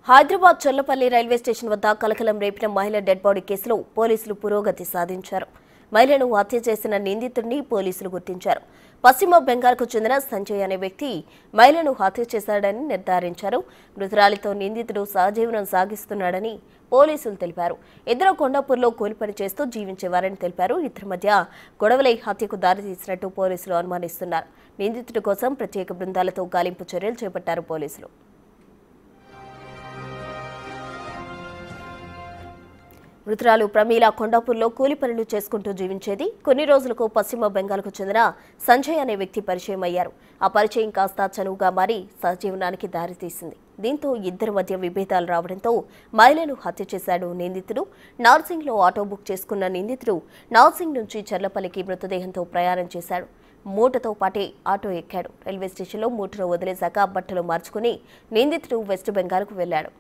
Hyderabad Chollapalli railway station వద్ద కలకలం రేపిన మహిళ డెడ్ బాడీ కేసులో పోలీసులు పురోగతి సాధించారు. మహిళను హత్య చేసిన నిందితుడిని పోలీసులు గుర్తించారు. పశ్చిమ బెంగాల్కు చెందిన సంజయ్ అనే వ్యక్తి మహిళను హత్య చేశాడని నిర్ధారించారు. మృతురాలితో నిందితుడు సహజీవనం సాగిస్తున్నాడని పోలీసులు తెలిపారు. ఇద్దరు కొండాపూర్లో కూలిపని చేస్తూ జీవించేవారని తెలిపారు. ఇద్దరి మధ్య గొడవలై హత్యకు దారితీసినట్టు పోలీసులు అనుమానిస్తున్నారు. నిందితుడి కోసం ప్రత్యేక బృందాలతో గాలింపు చర్యలు చేపట్టారు పోలీసులు. మృతురాలు ప్రమీల కొండాపూర్లో కూలి పనులు చేసుకుంటూ జీవించేది. కొన్ని రోజులకు పశ్చిమ బెంగాల్కు చెందిన సంజయ్ అనే వ్యక్తి పరిచయం అయ్యారు. ఆ పరిచయం కాస్త చనువుగా మారి సహజీవనానికి దారితీసింది. దీంతో ఇద్దరి మధ్య విభేదాలు రావడంతో మహిళను హత్య చేశాడు నిందితుడు. నార్సింగ్లో ఆటో బుక్ చేసుకున్న నిందితుడు నార్సింగ్ నుంచి చర్లపల్లికి మృతదేహంతో ప్రయాణం చేశాడు. మూటతో పాటే ఆటో ఎక్కాడు. రైల్వే స్టేషన్లో మూటను వదిలేశాక బట్టలు మార్చుకుని నిందితుడు వెస్ట్ బెంగాల్కు వెళ్లాడు.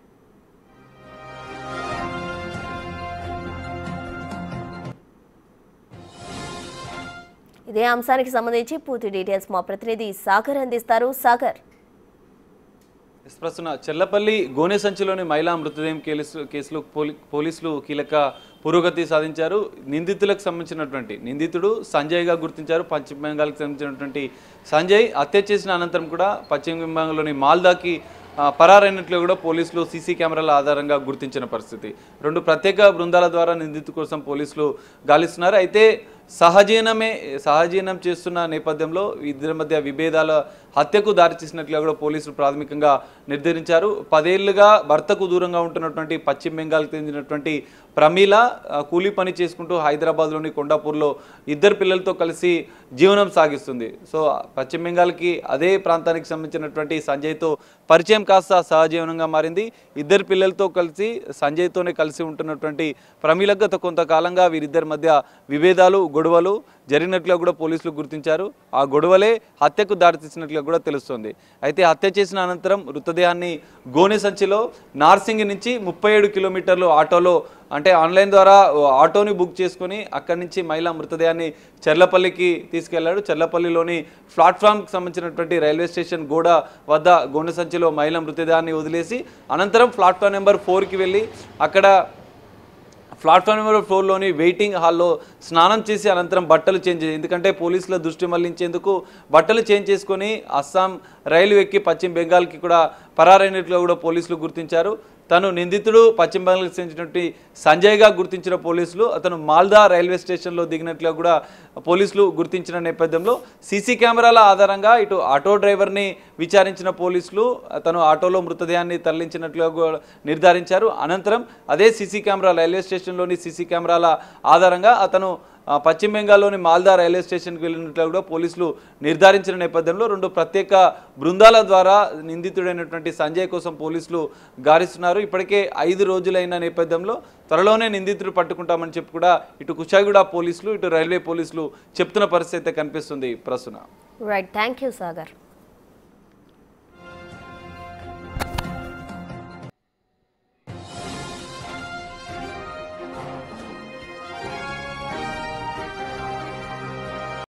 ఇదే అంశానికి సంబంధించి పూర్తి డీటెయిల్స్ మా ప్రతినిధి సాగర్ అందిస్తారు. సాగర్, ప్రస్తుతం చెల్లపల్లి గోనె సంచిలోని మహిళా మృతదేహం కేసులో పోలీసులు కీలక పురోగతి సాధించారు. నిందితులకు సంబంధించినటువంటి నిందితుడు సంజయ్గా గుర్తించారు. పశ్చిమ బెంగాల్కి సంబంధించినటువంటి సంజయ్ హత్య చేసిన అనంతరం కూడా పశ్చిమ బెంగాల్లోని మాల్దాకి పరారైనట్లు కూడా పోలీసులు సీసీ కెమెరాల ఆధారంగా గుర్తించిన పరిస్థితి. రెండు ప్రత్యేక బృందాల ద్వారా నిందితు కోసం పోలీసులు గాలిస్తున్నారు. అయితే సహజీవనం చేస్తున్న నేపథ్యంలో ఇద్దరి మధ్య విభేదాల హత్యకు దారితీసినట్లుగా కూడా పోలీసులు ప్రాథమికంగా నిర్ధారించారు. 10 ఏళ్లుగా భర్తకు దూరంగా ఉంటున్నటువంటి పశ్చిమ బెంగాల్కి చెందినటువంటి ప్రమీల కూలీ పని చేసుకుంటూ హైదరాబాద్లోని కొండాపూర్లో ఇద్దరు పిల్లలతో కలిసి జీవనం సాగిస్తుంది. సో పశ్చిమ బెంగాల్కి అదే ప్రాంతానికి సంబంధించినటువంటి సంజయ్తో పరిచయం కాస్త సహజీవనంగా మారింది. ఇద్దరు పిల్లలతో కలిసి సంజయ్తోనే కలిసి ఉంటున్నటువంటి ప్రమీల గత కొంతకాలంగా వీరిద్దరి మధ్య విభేదాలు గొడవలు జరిగినట్లుగా కూడా పోలీసులు గుర్తించారు. ఆ గొడవలే హత్యకు దారితీసినట్లుగా కూడా తెలుస్తోంది. అయితే హత్య చేసిన అనంతరం మృతదేహాన్ని గోనె సంచిలో నార్సింగ్ నుంచి 37 కిలోమీటర్లు ఆటోలో అంటే ఆన్లైన్ ద్వారా ఆటోని బుక్ చేసుకుని అక్కడి నుంచి మహిళా మృతదేహాన్ని చర్లపల్లికి తీసుకెళ్లాడు. చర్లపల్లిలోని ప్లాట్ఫామ్కి సంబంధించినటువంటి రైల్వే స్టేషన్ గోడ వద్ద గోనె సంచిలో మహిళా మృతదేహాన్ని వదిలేసి అనంతరం ప్లాట్ఫామ్ నెంబర్ 4కి వెళ్ళి అక్కడ ప్లాట్ఫామ్ నెంబర్ 4లోని వెయిటింగ్ హాల్లో స్నానం చేసి అనంతరం బట్టలు చేంజ్ చేసి, ఎందుకంటే పోలీసుల దృష్టి మళ్లించేందుకు బట్టలు చేంజ్ చేసుకొని అస్సాం రైలు ఎక్కి పశ్చిమ బెంగాల్కి కూడా పరారైనట్లుగా కూడా పోలీసులు గుర్తించారు. తను నిందితుడు పశ్చిమ బెంగాల్కి చెందినటువంటి సంజయ్గా గుర్తించిన పోలీసులు అతను మాల్దా రైల్వే స్టేషన్లో దిగినట్లుగా కూడా పోలీసులు గుర్తించిన నేపథ్యంలో సీసీ కెమెరాల ఆధారంగా ఇటు ఆటో డ్రైవర్ని విచారించిన పోలీసులు అతను ఆటోలో మృతదేహాన్ని తరలించినట్లుగా నిర్ధారించారు. అనంతరం అదే సీసీ కెమెరా రైల్వే స్టేషన్లోని సీసీ కెమెరాల ఆధారంగా అతను పశ్చిమ బెంగాల్లోని మాల్దా రైల్వే స్టేషన్కి వెళ్ళినట్లు కూడా పోలీసులు నిర్ధారించిన నేపథ్యంలో రెండు ప్రత్యేక బృందాల ద్వారా నిందితుడైనటువంటి సంజయ్ కోసం పోలీసులు గాలిస్తున్నారు. ఇప్పటికే 5 రోజులైన నేపథ్యంలో త్వరలోనే నిందితుడు పట్టుకుంటామని చెప్పి కూడా ఇటు కుషాయిగూడ పోలీసులు ఇటు రైల్వే పోలీసులు చెప్తున్న పరిస్థితి అయితే కనిపిస్తుంది. ప్రస్తుతం రైట్, థ్యాంక్ యూ సాగర్.